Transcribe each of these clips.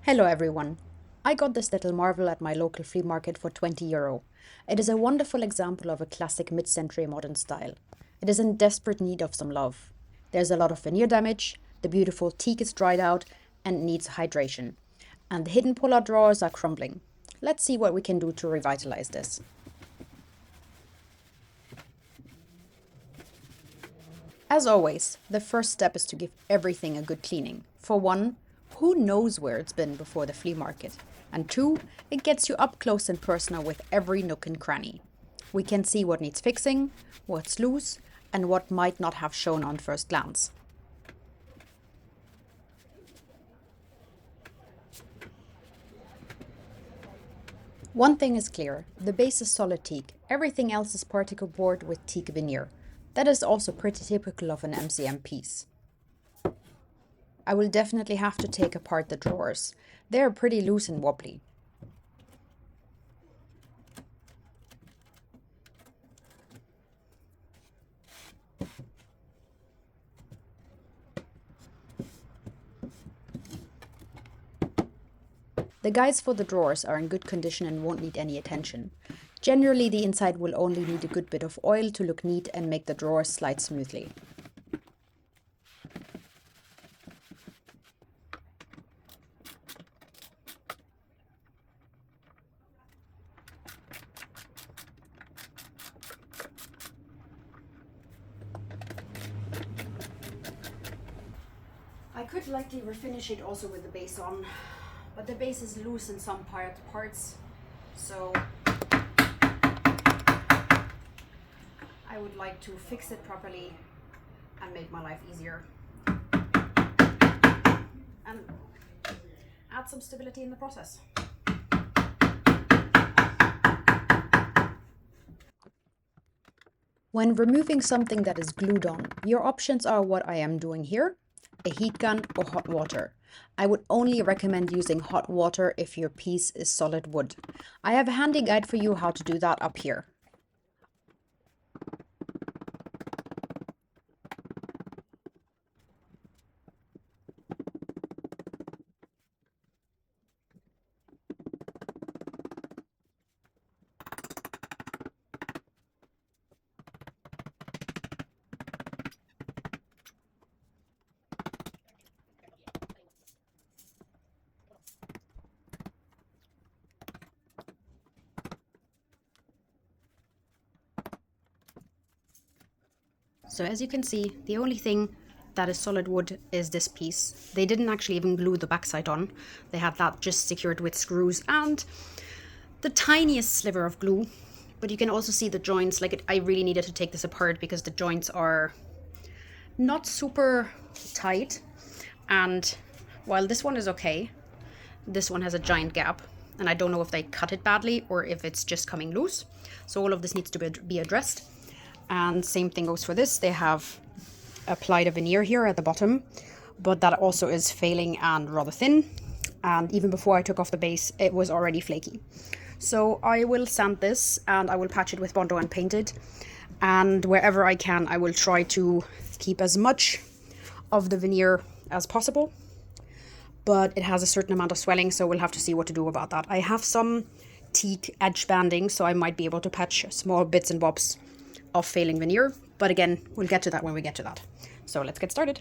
Hello everyone. I got this little marvel at my local flea market for €20. It is a wonderful example of a classic mid-century modern style. It is in desperate need of some love. There's a lot of veneer damage, the beautiful teak is dried out and needs hydration, and the hidden pull-out drawers are crumbling. Let's see what we can do to revitalize this. As always, the first step is to give everything a good cleaning. For one, who knows where it's been before the flea market? And two, it gets you up close and personal with every nook and cranny. We can see what needs fixing, what's loose, and what might not have shown on first glance. One thing is clear, the base is solid teak, everything else is particle board with teak veneer. That is also pretty typical of an MCM piece. I will definitely have to take apart the drawers. They are pretty loose and wobbly. The guides for the drawers are in good condition and won't need any attention. Generally, the inside will only need a good bit of oil to look neat and make the drawers slide smoothly. I could likely refinish it also with the base on, but the base is loose in some parts, so I would like to fix it properly and make my life easier and add some stability in the process. When removing something that is glued on, your options are what I am doing here, a heat gun or hot water. I would only recommend using hot water if your piece is solid wood. I have a handy guide for you how to do that up here. So as you can see, the only thing that is solid wood is this piece. They didn't actually even glue the backside on. They had that just secured with screws and the tiniest sliver of glue. But you can also see the joints, I really needed to take this apart because the joints are not super tight. And while this one is okay, this one has a giant gap. And I don't know if they cut it badly or if it's just coming loose. So all of this needs to be addressed. And same thing goes for this. They have applied a veneer here at the bottom, but that also is failing and rather thin. And even before I took off the base, it was already flaky. So I will sand this and I will patch it with Bondo and paint it. And wherever I can, I will try to keep as much of the veneer as possible. But it has a certain amount of swelling, so we'll have to see what to do about that. I have some teak edge banding, so I might be able to patch small bits and bobs of failing veneer, but again, we'll get to that when we get to that. So let's get started.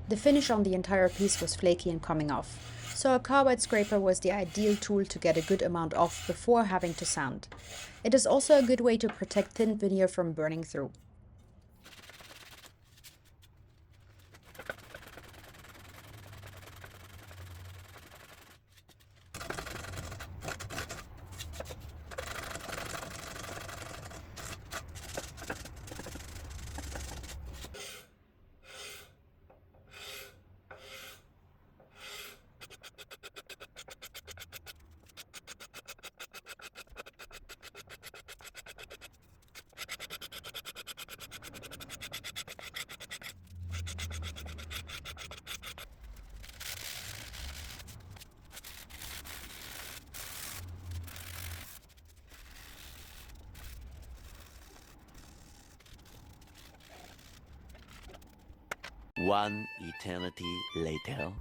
The finish on the entire piece was flaky and coming off, so a carbide scraper was the ideal tool to get a good amount off before having to sand. It is also a good way to protect thin veneer from burning through. One eternity later.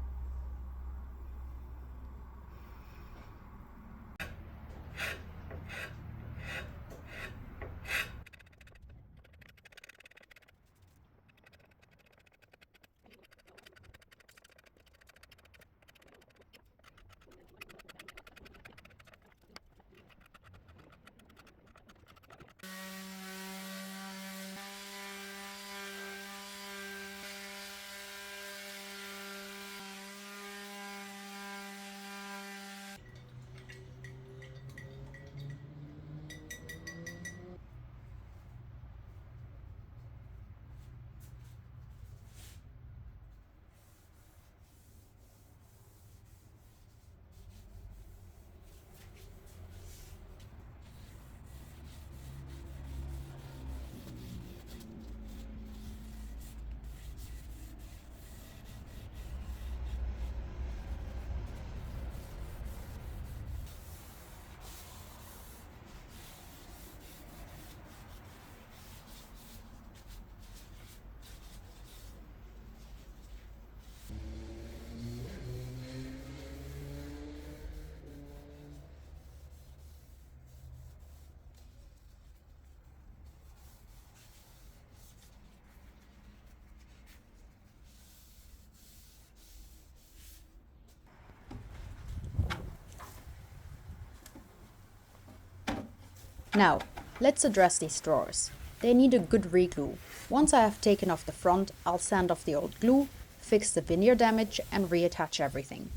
Now, let's address these drawers. They need a good re-glue. Once I have taken off the front, I'll sand off the old glue, fix the veneer damage and reattach everything.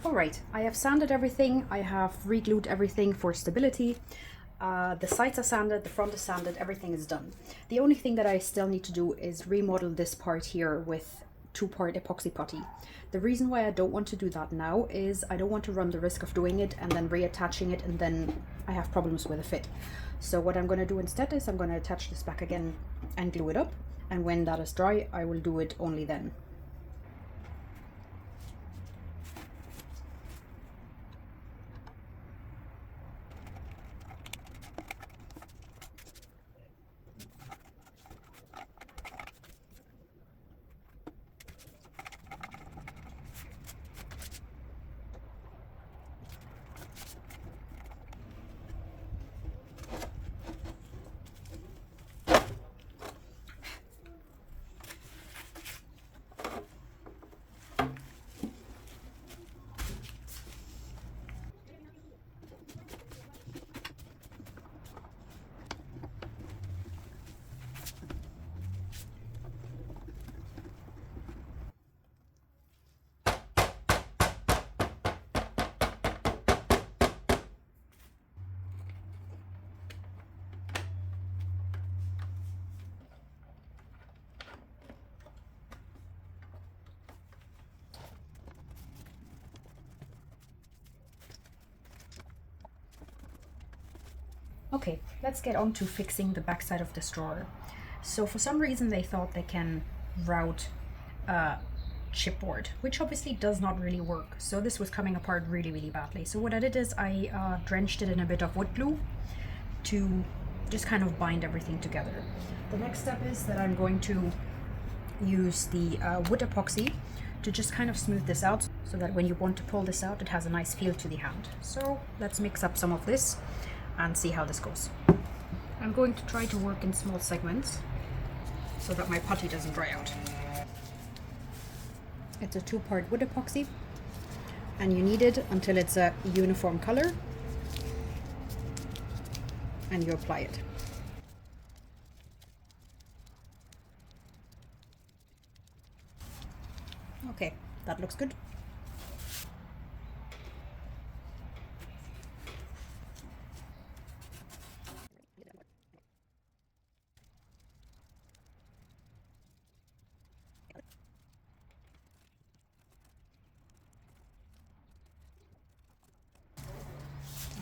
Alright, I have sanded everything, I have re-glued everything for stability. The sides are sanded, the front is sanded, everything is done. The only thing that I still need to do is remodel this part here with 2-part epoxy putty. The reason why I don't want to do that now is I don't want to run the risk of doing it and then reattaching it and then I have problems with the fit. So what I'm going to do instead is I'm going to attach this back again and glue it up, and when that is dry I will do it only then. Okay, let's get on to fixing the backside of this drawer. So for some reason they thought they can route chipboard, which obviously does not really work. So this was coming apart really badly. So what I did is I drenched it in a bit of wood glue to just kind of bind everything together. The next step is that I'm going to use the wood epoxy to just kind of smooth this out so that when you want to pull this out it has a nice feel to the hand. So let's mix up some of this and see how this goes. I'm going to try to work in small segments so that my putty doesn't dry out. It's a 2-part wood epoxy and you knead it until it's a uniform color and you apply it. Okay, that looks good.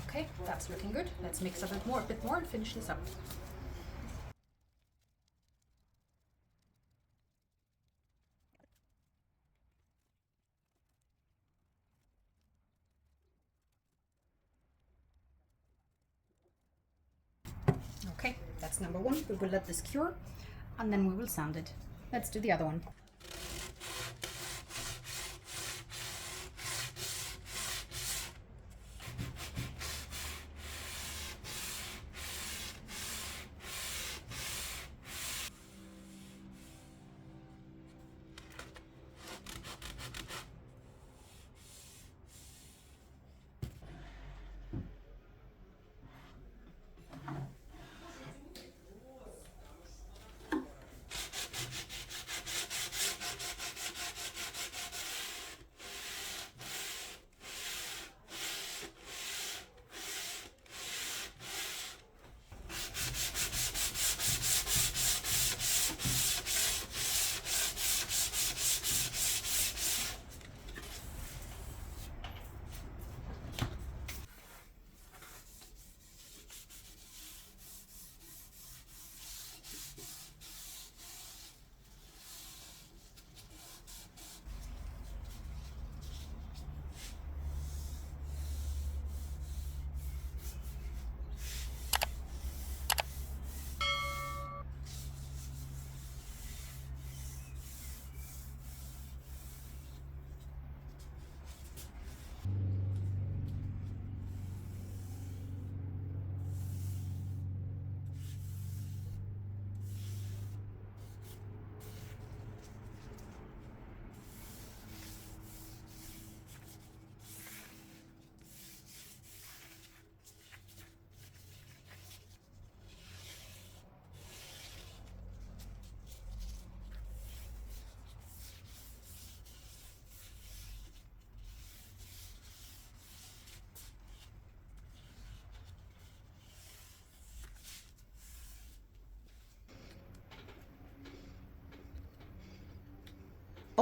Okay, that's looking good. Let's mix a bit more and finish this up. Okay, that's number one. We will let this cure and then we will sand it. Let's do the other one.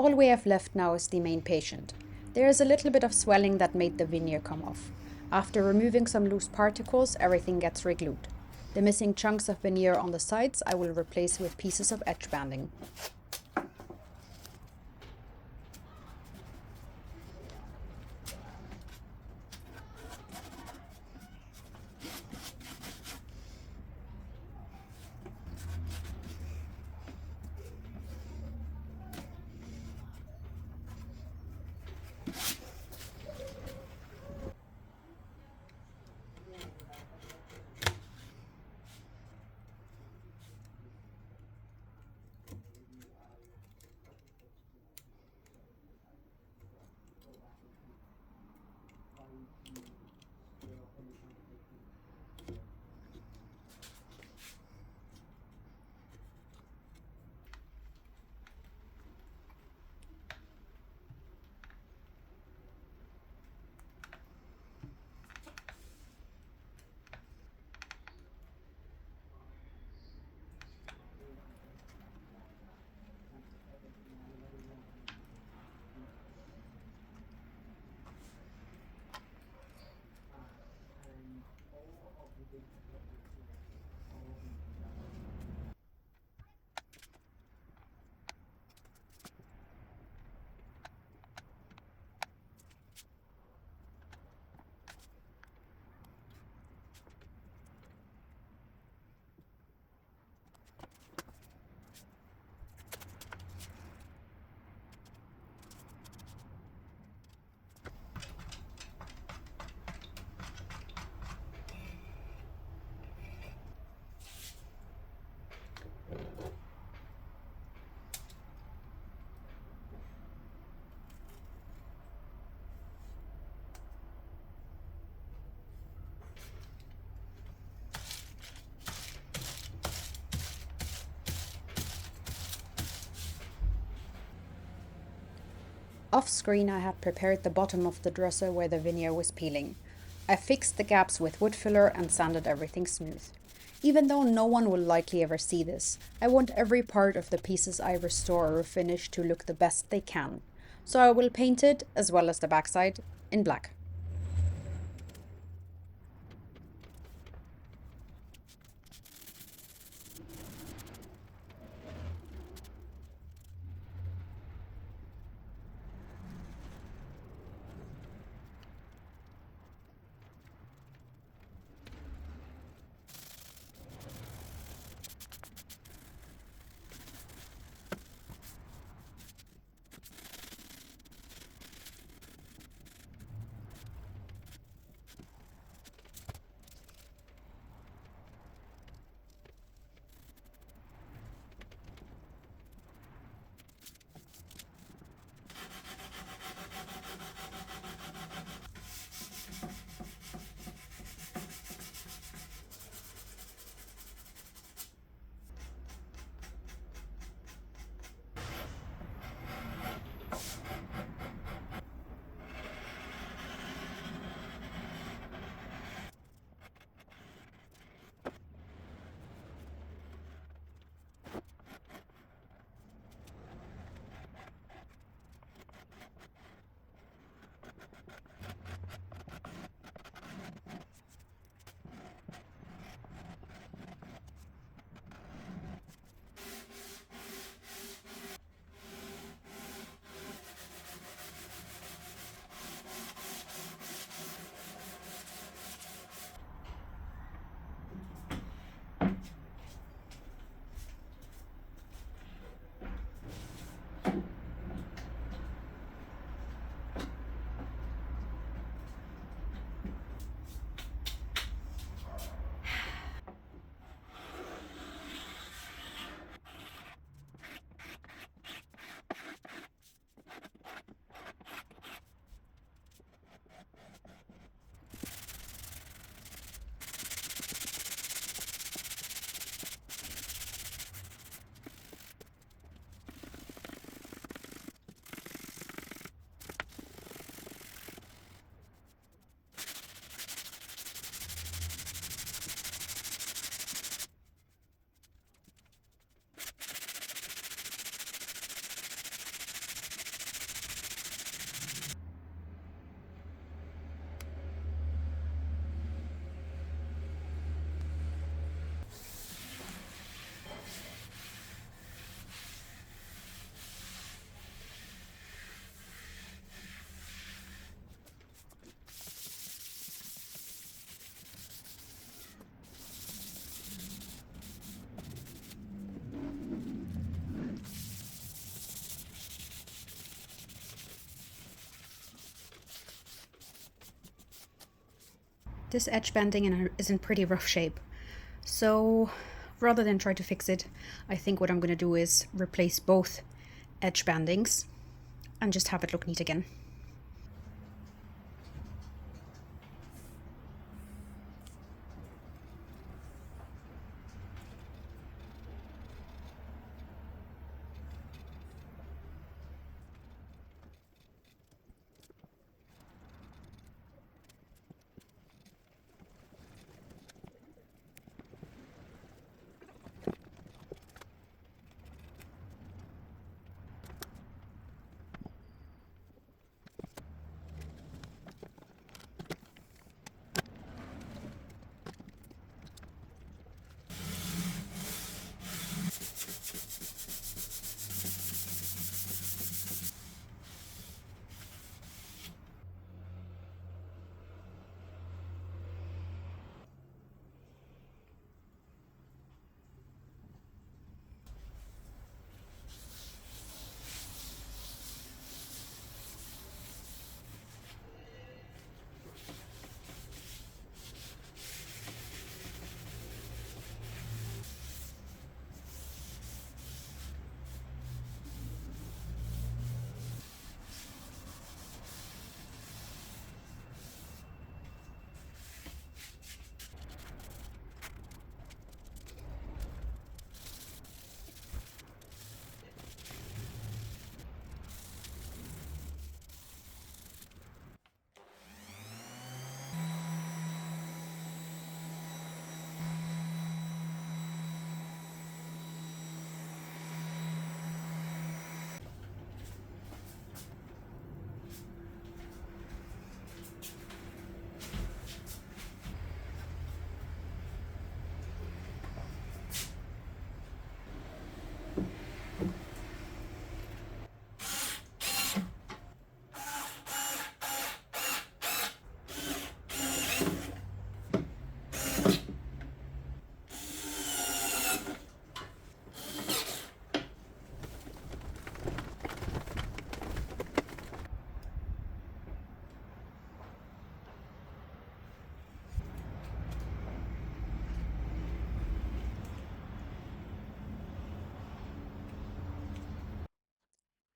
all we have left now is the main patient. There is a little bit of swelling that made the veneer come off. After removing some loose particles, everything gets re-glued. The missing chunks of veneer on the sides I will replace with pieces of edge banding. Off screen I had prepared the bottom of the dresser where the veneer was peeling. I fixed the gaps with wood filler and sanded everything smooth. Even though no one will likely ever see this, I want every part of the pieces I restore or refinish to look the best they can. So I will paint it, as well as the backside, in black. This edge banding is in pretty rough shape. So rather than try to fix it, I think what I'm going to do is replace both edge bandings and just have it look neat again.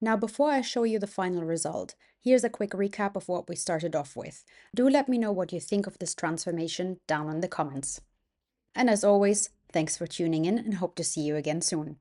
Now, before I show you the final result, here's a quick recap of what we started off with. Do let me know what you think of this transformation down in the comments. And as always, thanks for tuning in and hope to see you again soon.